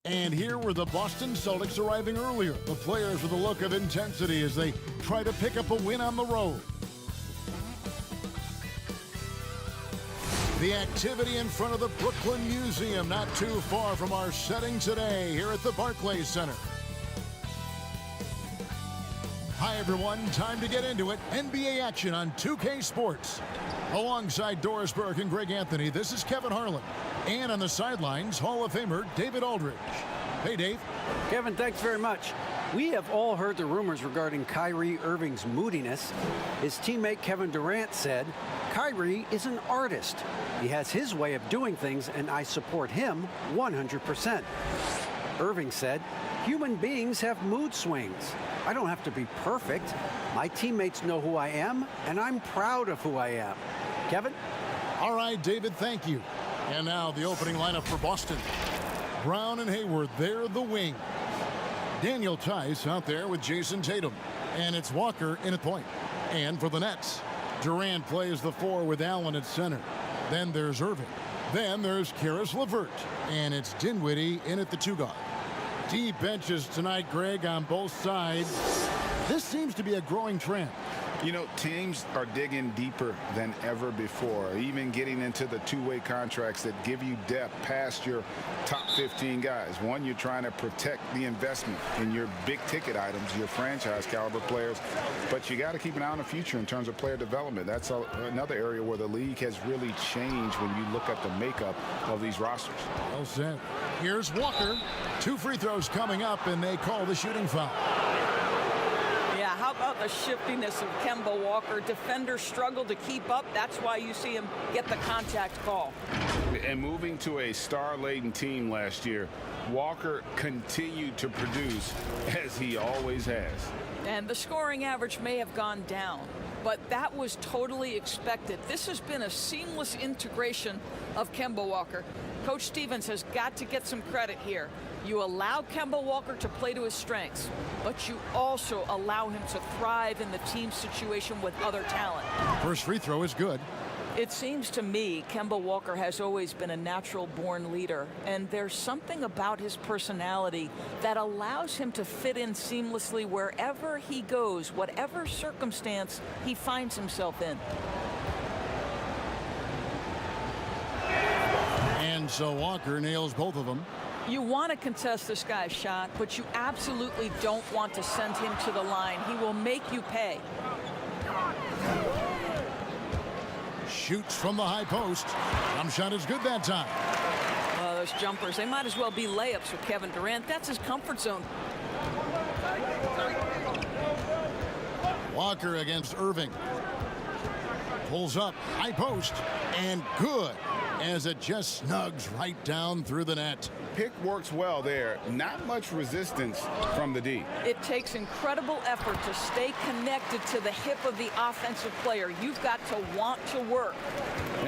And here were the Boston Celtics arriving earlier. The players with a look of intensity as they try to pick up a win on the road. The activity in front of the Brooklyn Museum, not too far from our setting today here at the Barclays Center. Hi everyone, time to get into it. NBA action on 2K Sports. Alongside Doris Burke and Greg Anthony, this is Kevin Harlan. And on the sidelines, Hall of Famer David Aldridge. Hey Dave. Kevin, thanks very much. We have all heard the rumors regarding Kyrie Irving's moodiness. His teammate Kevin Durant said, Kyrie is an artist. He has his way of doing things, and I support him 100%. Irving said, human beings have mood swings. I don't have to be perfect. My teammates know who I am, and I'm proud of who I am. Kevin? All right, David, thank you. And now the opening lineup for Boston. Brown and Hayward, they're the wing. Daniel Tice out there with Jason Tatum. And it's Walker in at point. And for the Nets, Durant plays the 4 with Allen at center. Then there's Irving. Then there's Karis LeVert. And it's Dinwiddie in at the 2 guard. Deep benches tonight, Greg, on both sides. This seems to be a growing trend. You know, teams are digging deeper than ever before, even getting into the two-way contracts that give you depth past your top 15 guys. One, you're trying to protect the investment in your big-ticket items, your franchise-caliber players, but you got to keep an eye on the future in terms of player development. That's another area where the league has really changed when you look at the makeup of these rosters. Well said. Here's Walker. 2 free throws coming up, and they call the shooting foul. Yeah, how about the shiftiness of Kemba Walker? Defenders struggle to keep up. That's why you see him get the contact call. And moving to a star-laden team last year, Walker continued to produce as he always has. And the scoring average may have gone down, but that was totally expected. This has been a seamless integration of Kemba Walker. Coach Stevens has got to get some credit here. You allow Kemba Walker to play to his strengths, but you also allow him to thrive in the team situation with other talent. First free throw is good. It seems to me Kemba Walker has always been a natural-born leader, and there's something about his personality that allows him to fit in seamlessly wherever he goes, whatever circumstance he finds himself in. And so Walker nails both of them. You want to contest this guy's shot, but you absolutely don't want to send him to the line. He will make you pay. Shoots from the high post. Jump shot is good that time. Those jumpers, they might as well be layups with Kevin Durant. That's his comfort zone. Walker against Irving. Pulls up, high post, and good, as it just snugs right down through the net. Pick works well there. Not much resistance from the D. It takes incredible effort to stay connected to the hip of the offensive player. You've got to want to work.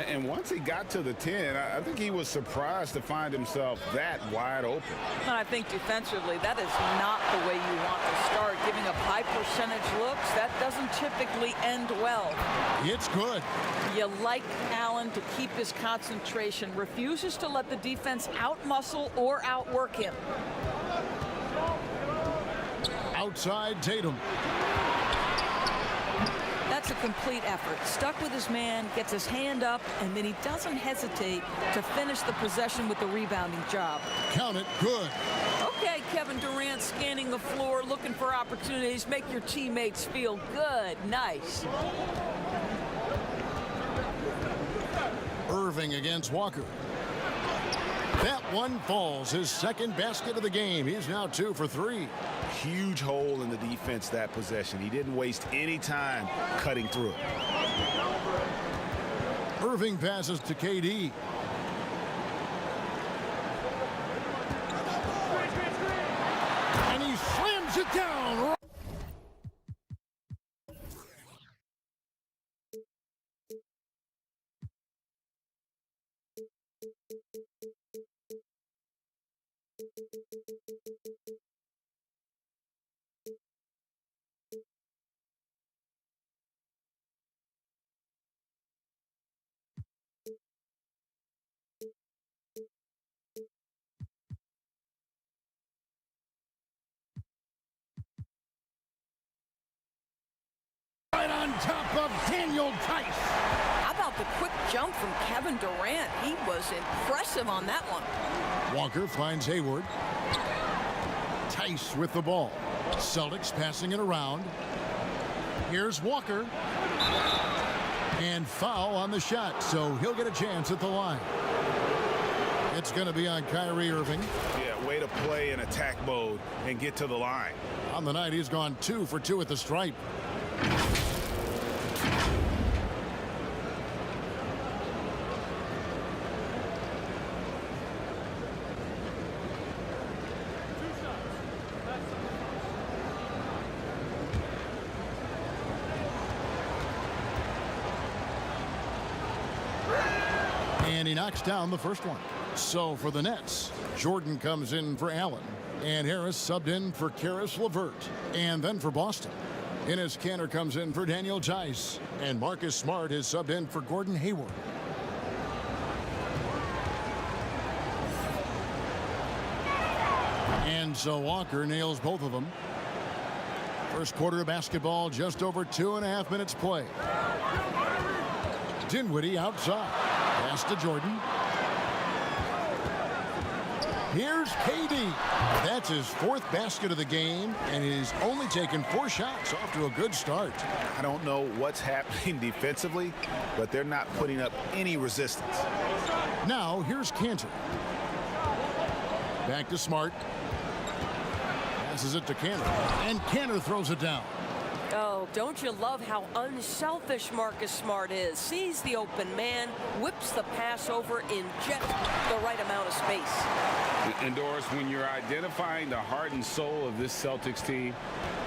And once he got to the 10, I think he was surprised to find himself that wide open. And I think defensively, that is not the way you want to start. Giving up high percentage looks, that doesn't typically end well. It's good. You like Allen to keep his concentration, refuses to let the defense outmuscle or outwork him. Outside Tatum. That's a complete effort. Stuck with his man, gets his hand up, and then he doesn't hesitate to finish the possession with the rebounding job. Count it, good. Okay, Kevin Durant scanning the floor, looking for opportunities. Make your teammates feel good. Nice. Irving against Walker. That one falls, his second basket of the game. He's now 2 for 3. Huge hole in the defense that possession. He didn't waste any time cutting through it. Irving passes to KD. And he slams it down. Daniel Tice. How about the quick jump from Kevin Durant? He was impressive on that one. Walker finds Hayward. Tice with the ball. Celtics passing it around. Here's Walker. And foul on the shot, so he'll get a chance at the line. It's going to be on Kyrie Irving. Yeah, way to play in attack mode and get to the line. On the night, he's gone 2 for 2 at the stripe. And he knocks down the first one. So for the Nets, Jordan comes in for Allen. And Harris subbed in for Karis LeVert. And then for Boston, Enes Kanter comes in for Daniel Tice. And Marcus Smart is subbed in for Gordon Hayward. And so Walker nails both of them. First quarter of basketball, just over 2.5 minutes play. Dinwiddie outside. Pass to Jordan. Here's KD. That's his 4th basket of the game, and he's only taken 4 shots. Off to a good start. I don't know what's happening defensively, but they're not putting up any resistance. Now, here's Kanter. Back to Smart. Passes it to Kanter, and Kanter throws it down. Oh, don't you love how unselfish Marcus Smart is? Sees the open man, whips the pass over in just the right amount of space. And Doris, when you're identifying the heart and soul of this Celtics team,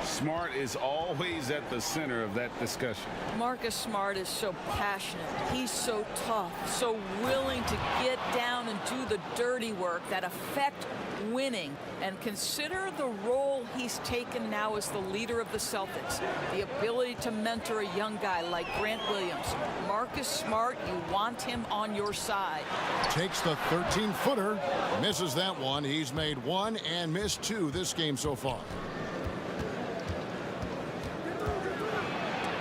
Smart is always at the center of that discussion. Marcus Smart is so passionate. He's so tough, so willing to get down and do the dirty work that affect winning. And consider the role he's taken now as the leader of the Celtics. The ability to mentor a young guy like Grant Williams. Marcus Smart, you want him on your side. Takes the 13-footer. Misses that one. He's made 1 and missed 2 this game so far.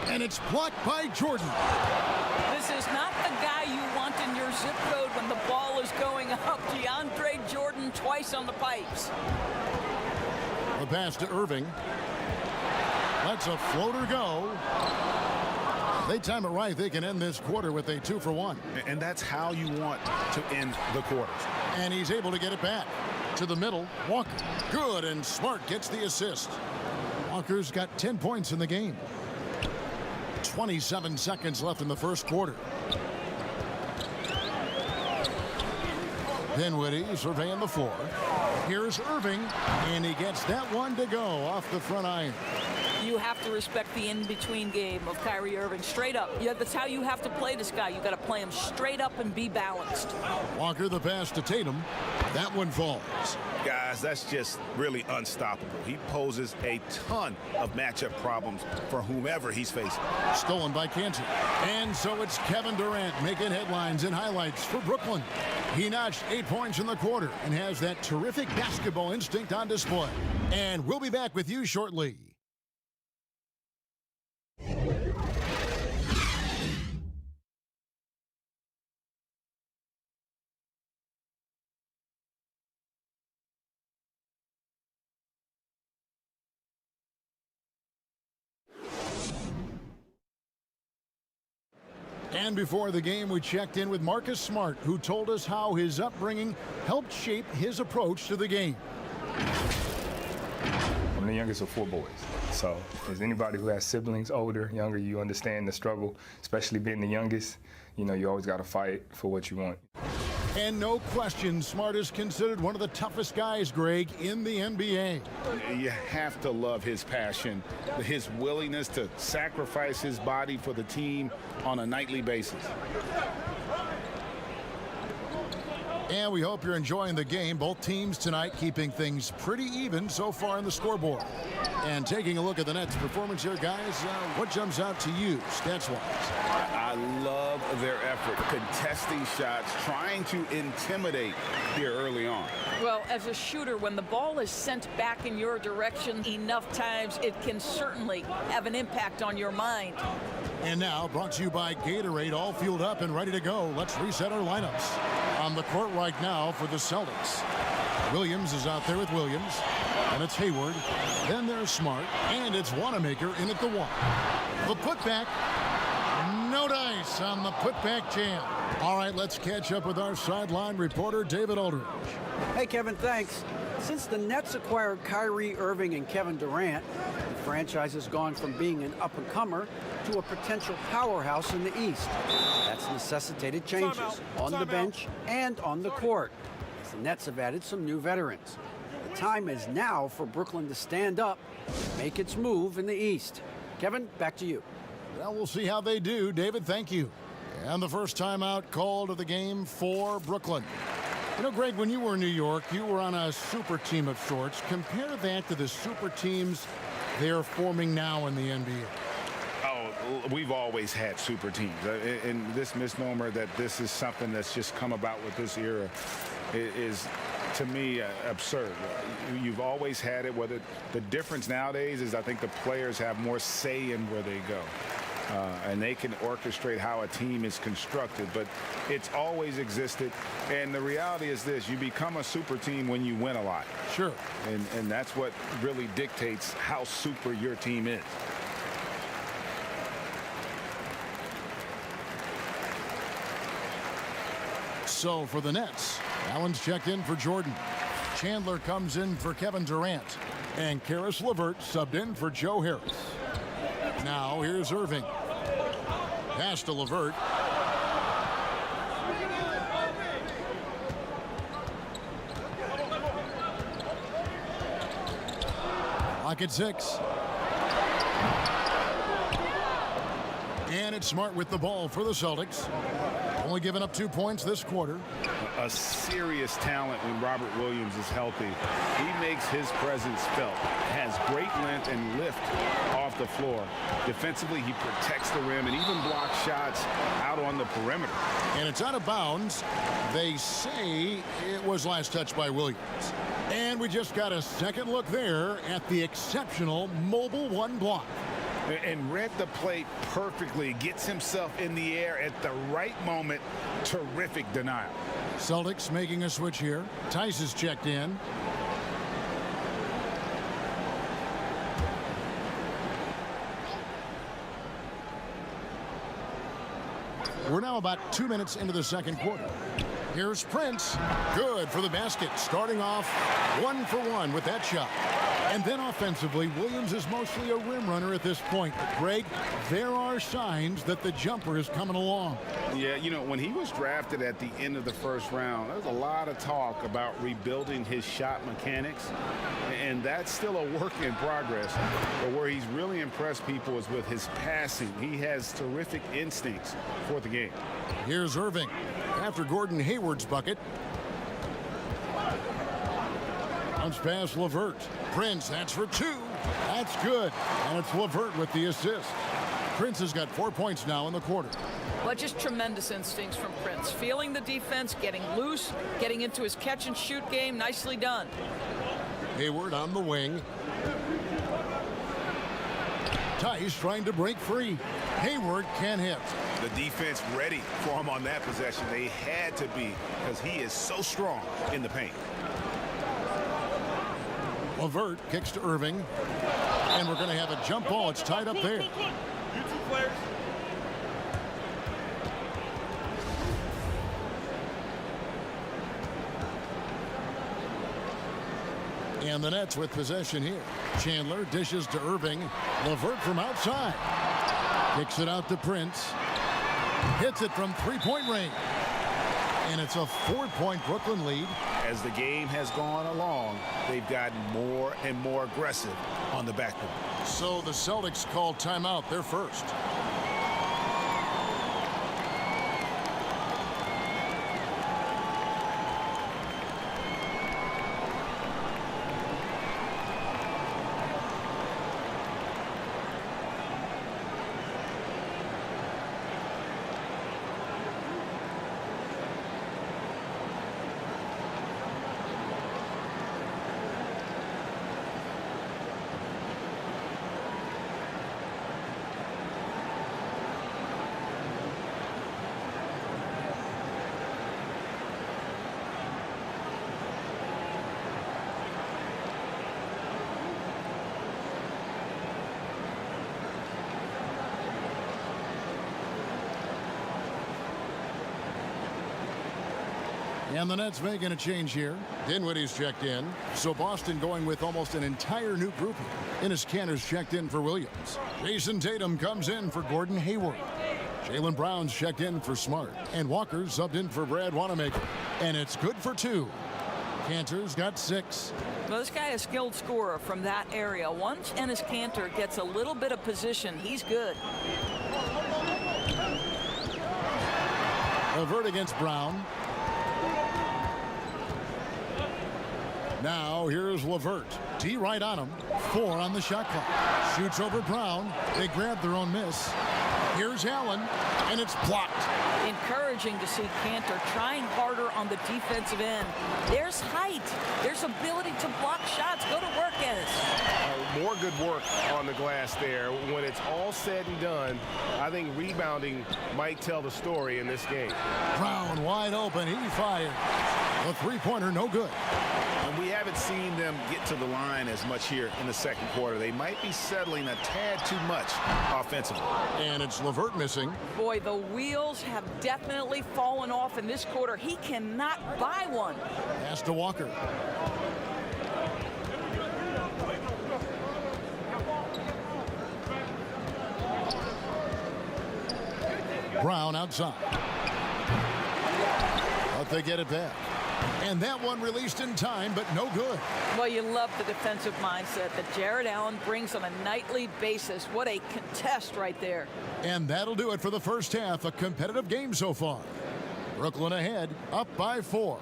And it's blocked by Jordan. This is not the guy you want in your zip code when the ball is going up. DeAndre Jordan twice on the pipes. The pass to Irving. Lets a floater go. They time it right. They can end this quarter with a 2 for 1. And that's how you want to end the quarters. And he's able to get it back. To the middle, Walker. Good, and Smart gets the assist. Walker's got 10 points in the game. 27 seconds left in the first quarter. Dinwiddie surveying the floor. Here's Irving, and he gets that one to go off the front iron. You have to respect the in-between game of Kyrie Irving. Straight up. Yeah, that's how you have to play this guy. You got to play him straight up and be balanced. Walker the pass to Tatum. That one falls. Guys, that's just really unstoppable. He poses a ton of matchup problems for whomever he's facing. Stolen by Kanter. And so it's Kevin Durant making headlines and highlights for Brooklyn. He notched 8 points in the quarter and has that terrific basketball instinct on display. And we'll be back with you shortly. And before the game, we checked in with Marcus Smart, who told us how his upbringing helped shape his approach to the game. I'm the youngest of 4 boys. So as anybody who has siblings, older, younger, you understand the struggle, especially being the youngest. You know, you always got to fight for what you want. And no question, Smart is considered one of the toughest guys, Greg, in the NBA. You have to love his passion, his willingness to sacrifice his body for the team on a nightly basis. And we hope you're enjoying the game. Both teams tonight keeping things pretty even so far in the scoreboard. And taking a look at the Nets' performance here, guys, what jumps out to you, stats-wise? I love their effort, contesting shots, trying to intimidate here early on. Well, as a shooter, when the ball is sent back in your direction enough times, it can certainly have an impact on your mind. And now, brought to you by Gatorade, all fueled up and ready to go. Let's reset our lineups. On the court right now for the Celtics, Williams is out there with Williams, and it's Hayward. Then there's Smart, and it's Wanamaker in at the 1. The putback, no dice on the putback jam. All right, let's catch up with our sideline reporter, David Aldridge. Hey, Kevin, thanks. Since the Nets acquired Kyrie Irving and Kevin Durant, the franchise has gone from being an up-and-comer to a potential powerhouse in the East. That's necessitated changes on the bench and on the court, as the Nets have added some new veterans. The time is now for Brooklyn to stand up and make its move in the East. Kevin, back to you. Well, we'll see how they do. David, thank you. And the first timeout called of the game for Brooklyn. You know, Greg, when you were in New York, you were on a super team of sorts. Compare that to the super teams they're forming now in the NBA. Oh, we've always had super teams. And this misnomer that this is something that's just come about with this era is, to me, absurd. You've always had it. Whether the difference nowadays is I think the players have more say in where they go. And they can orchestrate how a team is constructed, but it's always existed. And the reality is this: you become a super team when you win a lot. Sure. And that's what really dictates how super your team is. So for the Nets, Allen's checked in for Jordan. Chandler comes in for Kevin Durant. And Karis LeVert subbed in for Joe Harris. Now here's Irving. Pass to LeVert. Lock at 6. And it's Smart with the ball for the Celtics. Only giving up 2 points this quarter. A serious talent when Robert Williams is healthy. He makes his presence felt. Has great length and lift off the floor. Defensively, he protects the rim and even blocks shots out on the perimeter. And it's out of bounds. They say it was last touched by Williams. And we just got a second look there at the exceptional mobile 1 block. And read the play perfectly. Gets himself in the air at the right moment. Terrific denial. Celtics making a switch here. Tice is checked in. We're now about 2 minutes into the second quarter. Here's Prince. Good for the basket. Starting off 1 for 1 with that shot. And then offensively, Williams is mostly a rim runner at this point. Greg, there are signs that the jumper is coming along. Yeah, you know, when he was drafted at the end of the first round, there was a lot of talk about rebuilding his shot mechanics. And that's still a work in progress. But where he's really impressed people is with his passing. He has terrific instincts for the game. Here's Irving after Gordon Hayward's bucket. Bounce pass LeVert. Prince, that's for 2. That's good. And it's LeVert with the assist. Prince has got 4 points now in the quarter. But just tremendous instincts from Prince. Feeling the defense, getting loose, getting into his catch-and-shoot game. Nicely done. Hayward on the wing. Tice trying to break free. Hayward can't hit. The defense ready for him on that possession. They had to be, because he is so strong in the paint. LeVert kicks to Irving. And we're going to have a jump ball. It's tied up there. You two players. And the Nets with possession here. Chandler dishes to Irving. LeVert from outside. Kicks it out to Prince. Hits it from three-point range. And it's a 4-point Brooklyn lead. As the game has gone along, they've gotten more and more aggressive on the backboard. So the Celtics called timeout. They're first. And the Nets making a change here. Dinwiddie's checked in. So Boston going with almost an entire new grouping. Enes Kanter's checked in for Williams. Jason Tatum comes in for Gordon Hayward. Jaylen Brown's checked in for Smart. And Walker's subbed in for Brad Wanamaker. And it's good for 2. Kanter's got 6. Well, this guy is a skilled scorer from that area. Once Enes Kanter gets a little bit of position, he's good. LeVert against Brown. Now here's LeVert. D right on him. 4 on the shot clock. Shoots over Brown. They grab their own miss. Here's Allen, and it's blocked. Encouraging to see Kanter trying harder on the defensive end. There's height. There's ability to block shots. Go to work, Enes. More good work on the glass there. When it's all said and done, I think rebounding might tell the story in this game. Brown wide open. He fired. The three-pointer no good. And we haven't seen them get to the line as much here in the second quarter. They might be settling a tad too much offensively. And it's LeVert missing. Boy, the wheels have definitely fallen off in this quarter. He cannot buy one. Pass to Walker. Brown outside. But they get it back. And that one released in time, but no good. Well, you love the defensive mindset that Jared Allen brings on a nightly basis. What a contest right there. And that'll do it for the first half. A competitive game so far. Brooklyn ahead, up by 4.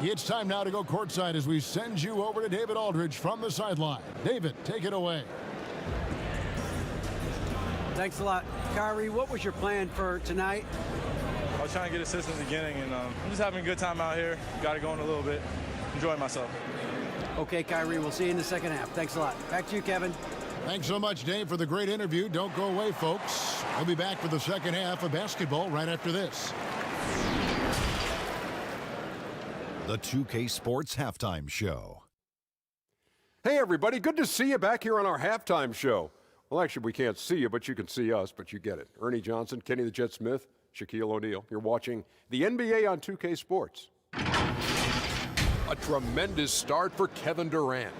It's time now to go courtside as we send you over to David Aldridge from the sideline. David, take it away. Thanks a lot. Kyrie, what was your plan for tonight? I was trying to get assists in the beginning, and I'm just having a good time out here. Got it going a little bit. Enjoying myself. Okay, Kyrie, we'll see you in the second half. Thanks a lot. Back to you, Kevin. Thanks so much, Dave, for the great interview. Don't go away, folks. We'll be back for the second half of basketball right after this. The 2K Sports Halftime Show. Hey, everybody. Good to see you back here on our halftime show. Well, actually, we can't see you, but you can see us, but you get it. Ernie Johnson, Kenny the Jet Smith, Shaquille O'Neal. You're watching the NBA on 2K Sports. A tremendous start for Kevin Durant.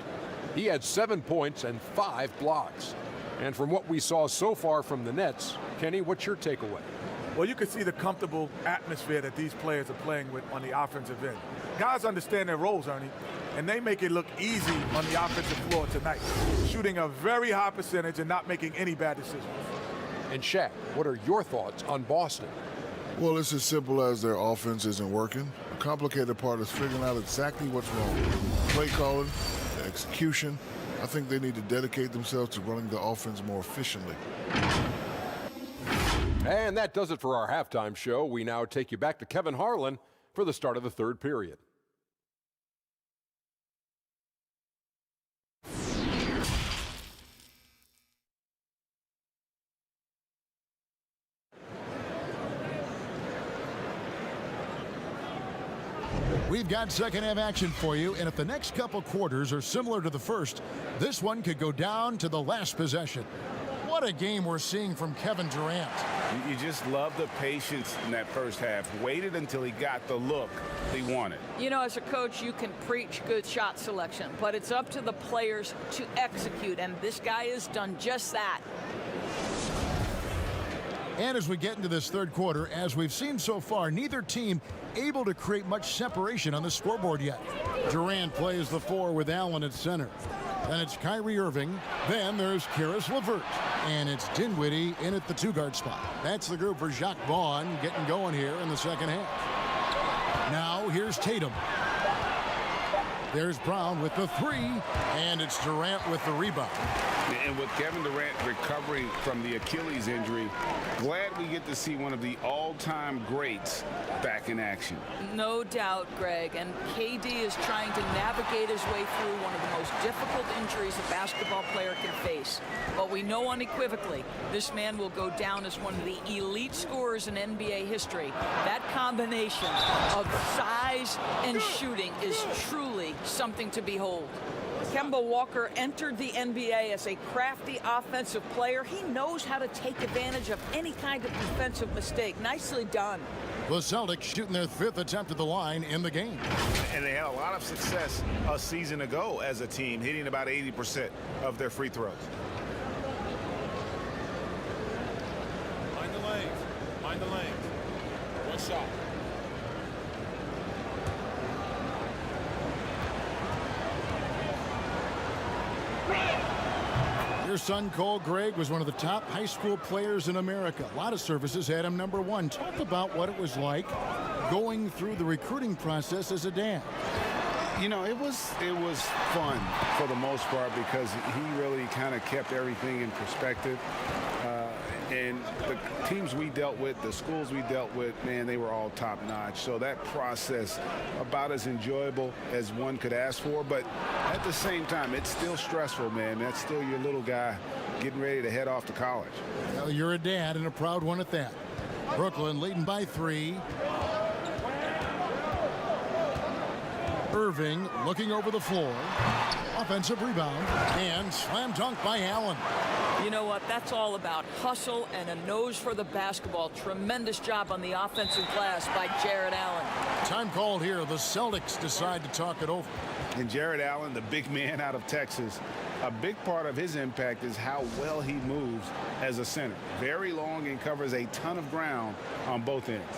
He had 7 points and 5 blocks. And from what we saw so far from the Nets, Kenny, what's your takeaway? Well, you can see the comfortable atmosphere that these players are playing with on the offensive end. Guys understand their roles, Ernie, and they make it look easy on the offensive floor tonight, shooting a very high percentage and not making any bad decisions. And Shaq, what are your thoughts on Boston? Well, it's as simple as their offense isn't working. The complicated part is figuring out exactly what's wrong. Play calling, the execution. I think they need to dedicate themselves to running the offense more efficiently. And that does it for our halftime show. We now take you back to Kevin Harlan for the start of the third period. We've got second half action for you, and if the next couple quarters are similar to the first, this one could go down to the last possession. What a game we're seeing from Kevin Durant. You just love the patience in that first half. Waited until he got the look he wanted. You know, as a coach, you can preach good shot selection, but it's up to the players to execute, and this guy has done just that. And as we get into this third quarter, as we've seen so far, neither team able to create much separation on the scoreboard yet. Durant plays the 4 with Allen at center. Then it's Kyrie Irving. Then there's Karis LeVert. And it's Dinwiddie in at the 2-guard spot. That's the group for Jacques Vaughn getting going here in the second half. Now here's Tatum. There's Brown with the 3. And it's Durant with the rebound. And with Kevin Durant recovering from the Achilles injury, glad we get to see one of the all-time greats back in action. No doubt, Greg. And KD is trying to navigate his way through one of the most difficult injuries a basketball player can face. But we know unequivocally this man will go down as one of the elite scorers in NBA history. That combination of size and shooting is truly something to behold. Kemba Walker entered the NBA as a crafty offensive player. He knows how to take advantage of any kind of defensive mistake. Nicely done. The Celtics shooting their 5th attempt at the line in the game. And they had a lot of success a season ago as a team, hitting about 80% of their free throws. Mind the lanes. Mind the lanes. One shot. Your son, Cole Gregg, was one of the top high school players in America. A lot of services had him number 1. Talk about what it was like going through the recruiting process as a dad. You know, it was fun for the most part because he really kind of kept everything in perspective. And the teams we dealt with, the schools we dealt with, man, they were all top-notch. So that process, about as enjoyable as one could ask for. But at the same time, it's still stressful, man. That's still your little guy getting ready to head off to college. Well, you're a dad and a proud one at that. Brooklyn leading by 3. Irving looking over the floor. Offensive rebound and slam dunk by Allen. You know what? That's all about hustle and a nose for the basketball. Tremendous job on the offensive glass by Jared Allen. Time called here. The Celtics decide to talk it over. And Jared Allen, the big man out of Texas, a big part of his impact is how well he moves as a center. Very long and covers a ton of ground on both ends.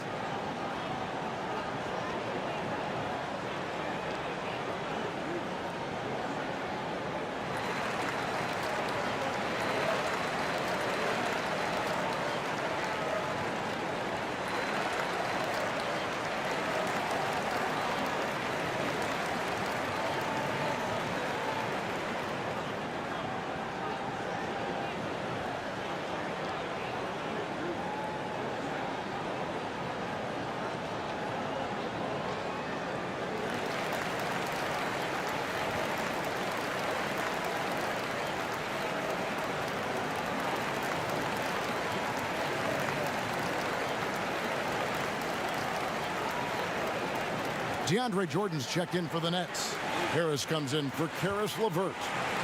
DeAndre Jordan's checked in for the Nets. Harris comes in for Karis LeVert.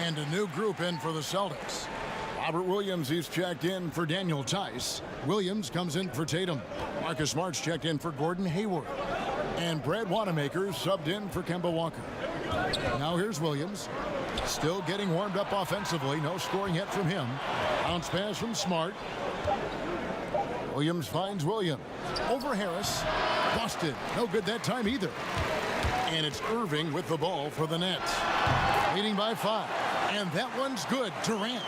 And a new group in for the Celtics. Robert Williams, he's checked in for Daniel Tice. Williams comes in for Tatum. Marcus Smart's checked in for Gordon Hayward. And Brad Wanamaker subbed in for Kemba Walker. Now here's Williams. Still getting warmed up offensively. No scoring yet from him. Bounce pass from Smart. Williams finds Williams. Over Harris. Busted. No good that time either. And it's Irving with the ball for the Nets. Leading by 5. And that one's good. Durant.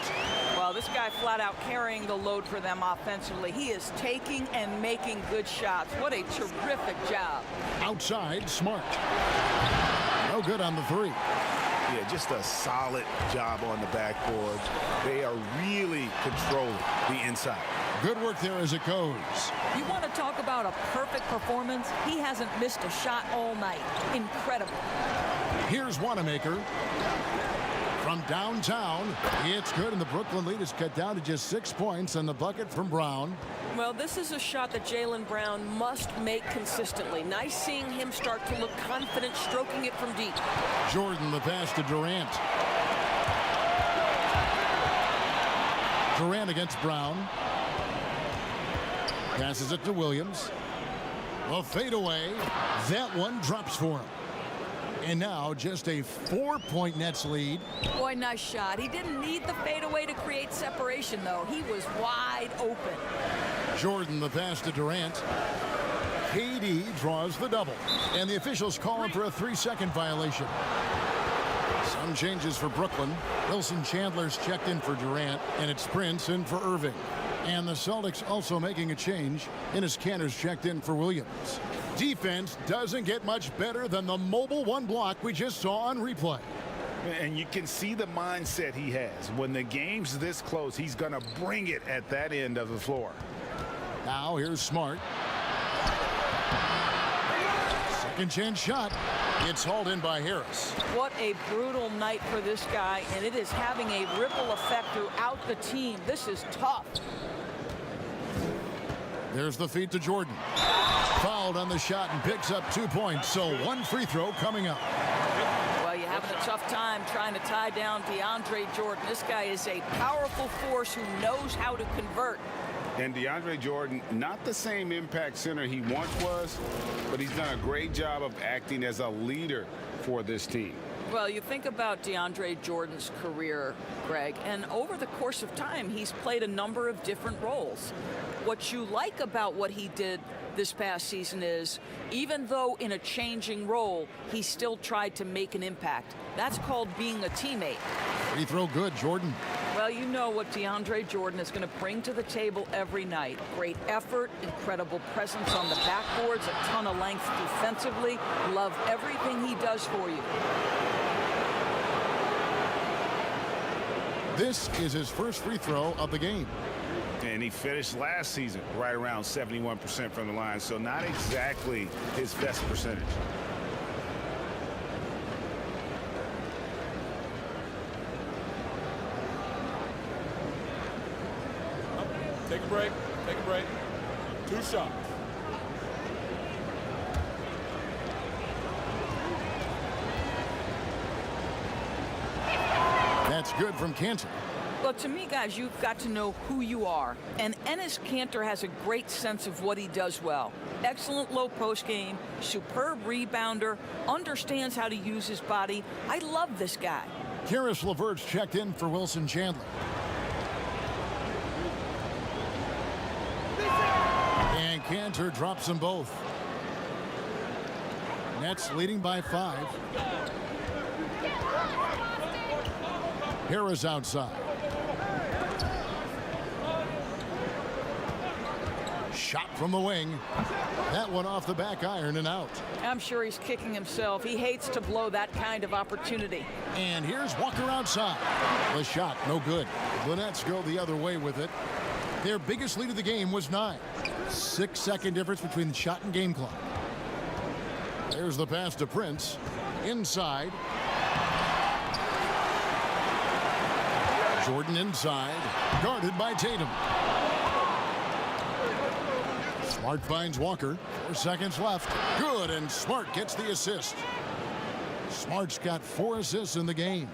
Well, this guy flat out carrying the load for them offensively. He is taking and making good shots. What a terrific job. Outside, Smart. No good on the 3. Yeah, just a solid job on the backboard. They are really controlling the inside. Good work there as it goes. You want to talk about a perfect performance? He hasn't missed a shot all night. Incredible. Here's Wanamaker. From downtown, it's good, and the Brooklyn lead is cut down to just 6 points on the bucket from Brown. Well, this is a shot that Jaylen Brown must make consistently. Nice seeing him start to look confident, stroking it from deep. Jordan, the pass to Durant. Durant against Brown. Passes it to Williams. A fadeaway. That one drops for him. And now just a 4-point Nets lead. Boy, nice shot. He didn't need the fadeaway to create separation, though. He was wide open. Jordan, the pass to Durant. KD draws the double. And the officials call him for a 3-second violation. Some changes for Brooklyn. Wilson Chandler's checked in for Durant, and it's Prince in for Irving. And the Celtics also making a change. Enes Kanter's checked in for Williams. Defense doesn't get much better than the mobile one block we just saw on replay. And you can see the mindset he has. When the game's this close, he's going to bring it at that end of the floor. Now here's Smart. Second chance shot. It's hauled in by Harris. What a brutal night for this guy, and it is having a ripple effect throughout the team. This is tough. There's the feed to Jordan. Fouled on the shot and picks up 2 points. So 1 free throw coming up. Well, you're having a tough time trying to tie down DeAndre Jordan. This guy is a powerful force who knows how to convert. And DeAndre Jordan, not the same impact center he once was, but he's done a great job of acting as a leader for this team. Well, you think about DeAndre Jordan's career, Greg, and over the course of time, he's played a number of different roles. What you like about what he did this past season is, even though in a changing role, he still tried to make an impact. That's called being a teammate. Free throw good, Jordan. Well, you know what DeAndre Jordan is going to bring to the table every night. Great effort, incredible presence on the backboards, a ton of length defensively. Love everything he does for you. This is his first free throw of the game. And he finished last season right around 71% from the line, so not exactly his best percentage. Take a break. Take a break. 2 shots. That's good from Cantor. Well, to me, guys, you've got to know who you are. And Enes Kanter has a great sense of what he does well. Excellent low post game, superb rebounder, understands how to use his body. I love this guy. Karis LeVert's checked in for Wilson Chandler. And Cantor drops them both. Nets leading by 5. Harris outside. Shot from the wing. That one off the back iron and out. I'm sure he's kicking himself. He hates to blow that kind of opportunity. And here's Walker outside. The shot, no good. The Nets go the other way with it. Their biggest lead of the game was 9. 6-second difference between the shot and game clock. There's the pass to Prince. Inside. Jordan inside. Guarded by Tatum. Smart finds Walker. 4 seconds left. Good, and Smart gets the assist. Smart's got 4 assists in the game.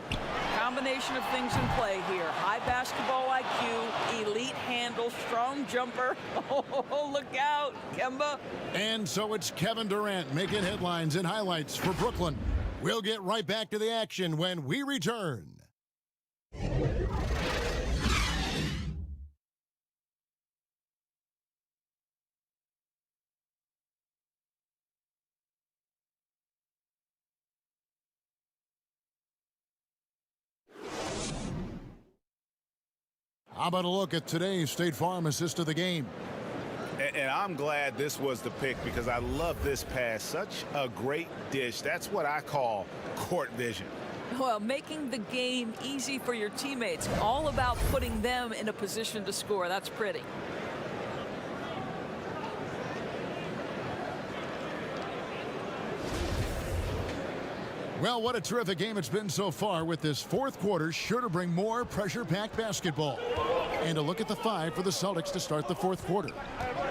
Combination of things in play here. High basketball IQ, elite handle, strong jumper. Oh, look out, Kemba. And so it's Kevin Durant making headlines and highlights for Brooklyn. We'll get right back to the action when we return. How about a look at today's State Farm assist of the game? And I'm glad this was the pick because I love this pass. Such a great dish. That's what I call court vision. Well, making the game easy for your teammates. All about putting them in a position to score. That's pretty. Well, what a terrific game it's been so far, with this fourth quarter sure to bring more pressure-packed basketball. And a look at the 5 for the Celtics to start the fourth quarter.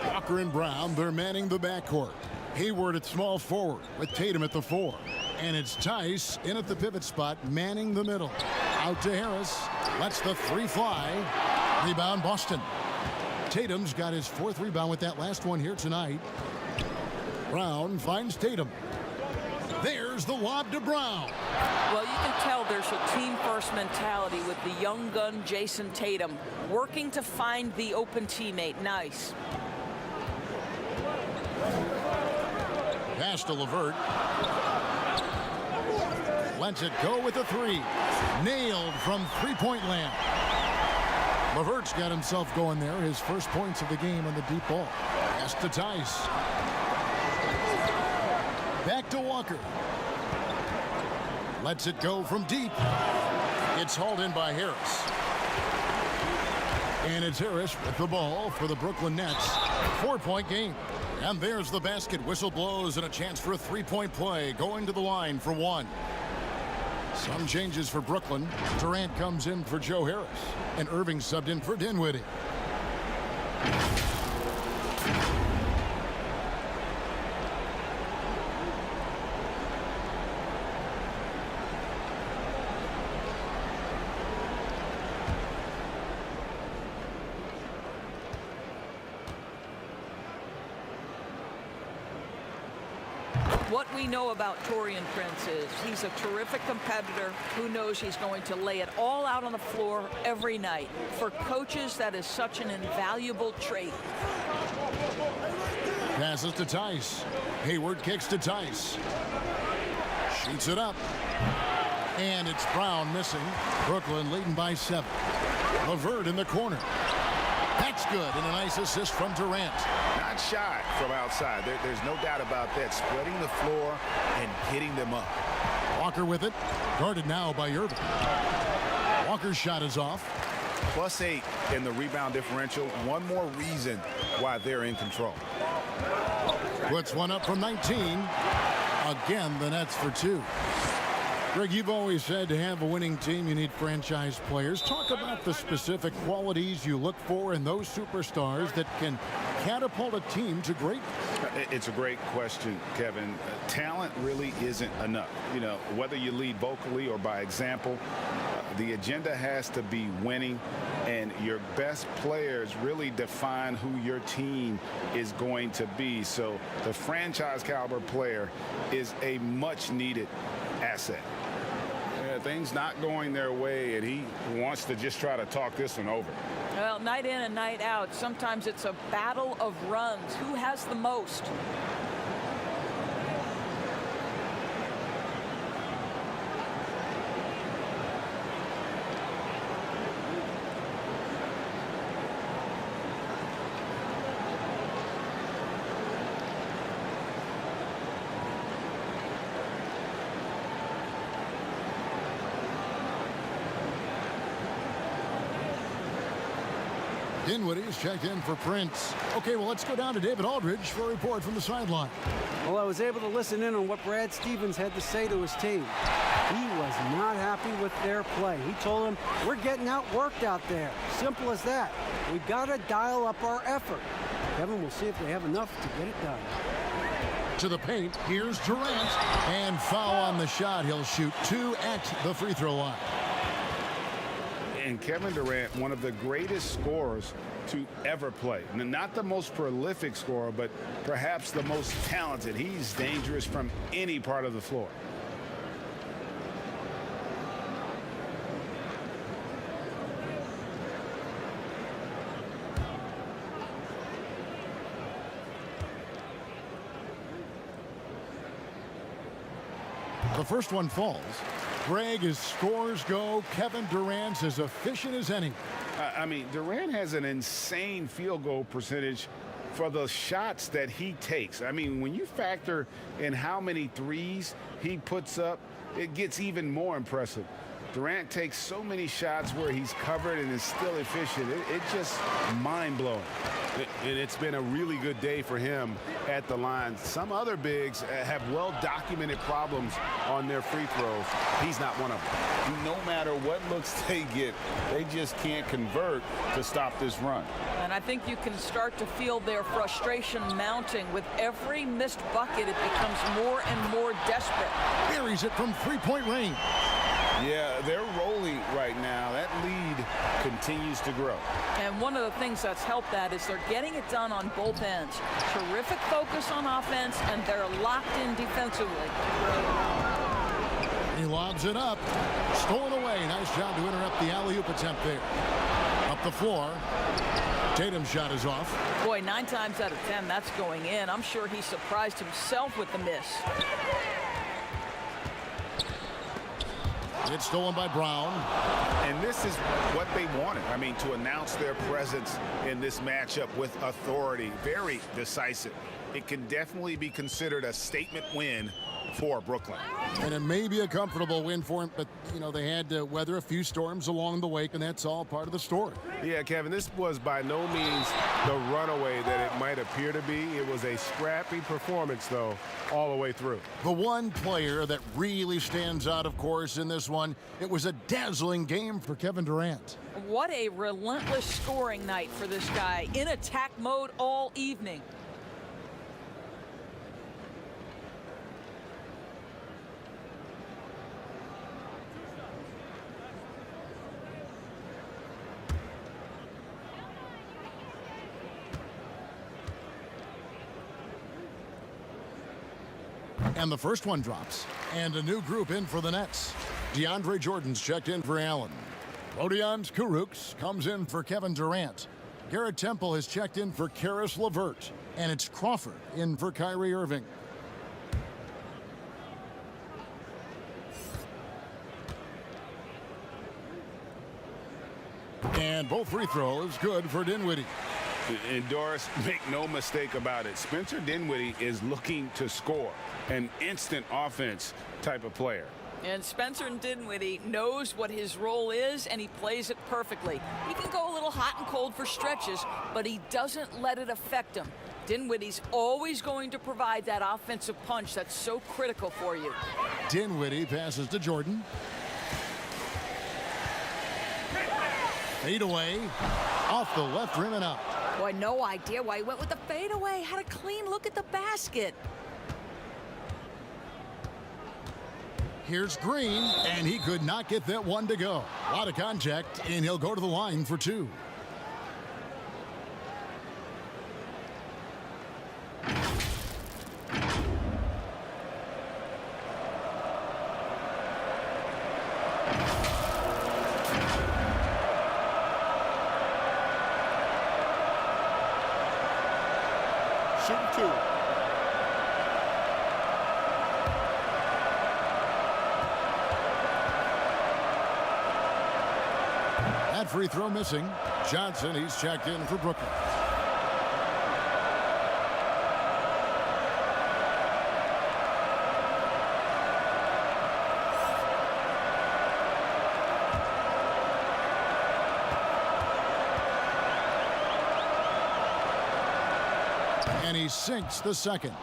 Walker and Brown, they're manning the backcourt. Hayward at small forward with Tatum at the 4. And it's Tice in at the pivot spot, manning the middle. Out to Harris. Lets the 3 fly. Rebound Boston. Tatum's got his 4th rebound with that last one here tonight. Brown finds Tatum. There's the lob to Brown. Well, you can tell there's a team-first mentality with the young gun Jason Tatum working to find the open teammate. Nice. Pass to LeVert. Lets it go with the 3. Nailed from three-point land. LeVert's got himself going there. His first points of the game on the deep ball. Pass to Tice. Back to Walker. Lets it go from deep. It's hauled in by Harris. And it's Harris with the ball for the Brooklyn Nets. 4-point game. And there's the basket. Whistle blows and a chance for a 3-point play. Going to the line for 1. Some changes for Brooklyn. Durant comes in for Joe Harris. And Irving subbed in for Dinwiddie. What we know about Taurean Prince is he's a terrific competitor who knows he's going to lay it all out on the floor every night. For coaches, that is such an invaluable trait. Passes to Tice. Hayward kicks to Tice. Shoots it up. And it's Brown missing. Brooklyn leading by 7. LeVert in the corner. That's good, and a nice assist from Durant. Not shy from outside. There's no doubt about that. Spreading the floor and hitting them up. Walker with it. Guarded now by Irving. Walker's shot is off. +8 in the rebound differential. One more reason why they're in control. Puts one up from 19. Again, the Nets for 2. Greg, you've always said to have a winning team, you need franchise players. Talk about the specific qualities you look for in those superstars that can catapult a team to greatness. It's a great question, Kevin. Talent really isn't enough. You know, whether you lead vocally or by example, the agenda has to be winning, and your best players really define who your team is going to be. So the franchise caliber player is a much needed asset. Things not going their way, and he wants to just try to talk this one over. Well, night in and night out, sometimes it's a battle of runs. Who has the most? Dinwiddie's checked in for Prince. Okay, well, let's go down to David Aldridge for a report from the sideline. Well, I was able to listen in on what Brad Stevens had to say to his team. He was not happy with their play. He told them, we're getting outworked out there. Simple as that. We got to dial up our effort. Kevin, we'll see if they have enough to get it done. To the paint, here's Durant. And foul on the shot. He'll shoot 2 at the free throw line. And Kevin Durant, one of the greatest scorers to ever play. Not the most prolific scorer, but perhaps the most talented. He's dangerous from any part of the floor. The first one falls. Greg, as scores go, Kevin Durant's as efficient as any. I mean, Durant has an insane field goal percentage for the shots that he takes. I mean, when you factor in how many threes he puts up, it gets even more impressive. Durant takes so many shots where he's covered and is still efficient. It's just mind-blowing. And it's been a really good day for him at the line. Some other bigs have well-documented problems on their free throws. He's not one of them. No matter what looks they get, they just can't convert to stop this run. And I think you can start to feel their frustration mounting. With every missed bucket, it becomes more and more desperate. Buries it from three-point range. Yeah, they're rolling right now. That lead continues to grow. And one of the things that's helped that is they're getting it done on both ends. Terrific focus on offense, and they're locked in defensively. He lobs it up. Stolen away. Nice job to interrupt the alley-oop attempt there. Up the floor. Tatum's shot is off. Boy, 9 times out of 10, that's going in. I'm sure he surprised himself with the miss. It's stolen by Brown. And this is what they wanted. I mean, to announce their presence in this matchup with authority. Very decisive. It can definitely be considered a statement win for Brooklyn. And it may be a comfortable win for him, but, you know, they had to weather a few storms along the way, and that's all part of the story. Yeah, Kevin, this was by no means the runaway that it might appear to be. It was a scrappy performance, though, all the way through. The one player that really stands out, of course, in this one, it was a dazzling game for Kevin Durant. What a relentless scoring night for this guy. In attack mode all evening. And the first one drops. And a new group in for the Nets. DeAndre Jordan's checked in for Allen. Rodions Kurucs comes in for Kevin Durant. Garrett Temple has checked in for Karis LeVert. And it's Crawford in for Kyrie Irving. And both free throws good for Dinwiddie. And Doris, make no mistake about it. Spencer Dinwiddie is looking to score. An instant offense type of player. And Spencer Dinwiddie knows what his role is, and he plays it perfectly. He can go a little hot and cold for stretches, but he doesn't let it affect him. Dinwiddie's always going to provide that offensive punch that's so critical for you. Dinwiddie passes to Jordan. Fade away, off the left rim and out. Boy, no idea why he went with the fadeaway. Had a clean look at the basket. Here's Green, and he could not get that one to go. A lot of contact, and he'll go to the line for two. Shooting two. That free throw missing. Johnson, he's checked in for Brooklyn. And he sinks the second.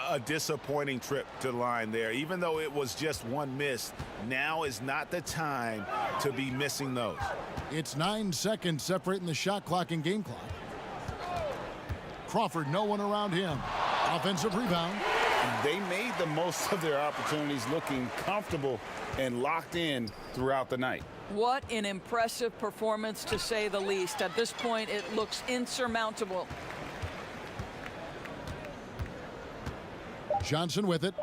A disappointing trip to the line there. Even though it was just one miss, now is not the time to be missing those. It's 9 seconds separating the shot clock and game clock. Crawford, no one around him. Offensive rebound. They made the most of their opportunities, looking comfortable and locked in throughout the night. What an impressive performance, to say the least. At this point, it looks insurmountable. Johnson with it.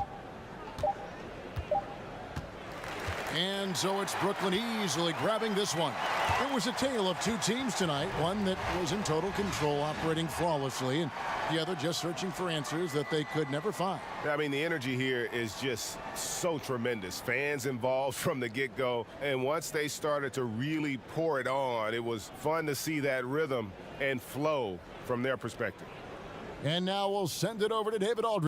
And so it's Brooklyn easily grabbing this one. It was a tale of two teams tonight, one that was in total control, operating flawlessly, and the other just searching for answers that they could never find. I mean, the energy here is just so tremendous. Fans involved from the get-go, and once they started to really pour it on, it was fun to see that rhythm and flow from their perspective. And now we'll send it over to David Aldridge.